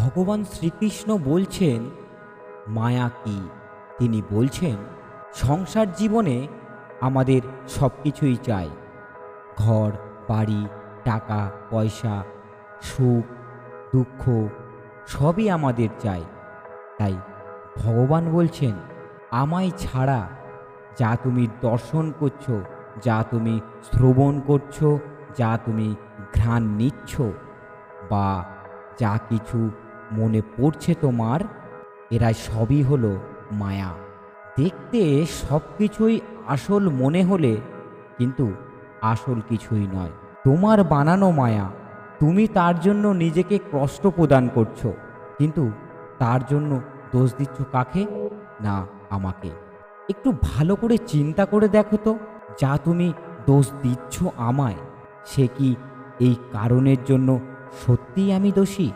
ভগবান শ্রীকৃষ্ণ বলছেন মায়া কি। তিনি বলছেন সংসার জীবনে আমাদের সব কিছুই চাই, ঘর বাড়ি, টাকা পয়সা, সুখ দুঃখ সবই আমাদের চাই। তাই ভগবান বলছেন আমায় ছাড়া যা তুমি দর্শন করছো, যা তুমি শ্রবণ করছো, যা তুমি ঘ্রাণ নিচ্ছ, বা যা কিছু মনে পড়ছে তোমার, এরা সবই হলো মায়া। দেখতে সব কিছুই আসল মনে হলে কিন্তু আসল কিছুই নয়, তোমার বানানো মায়া। তুমি তার জন্য নিজেকে কষ্ট প্রদান করছো, কিন্তু তার জন্য দোষ দিচ্ছ কাকে? না আমাকে। একটু ভালো করে চিন্তা করে দেখো তো, যা তুমি দোষ দিচ্ছ আমায়, সে কি এই কারণের জন্য সত্যিই আমি দোষী?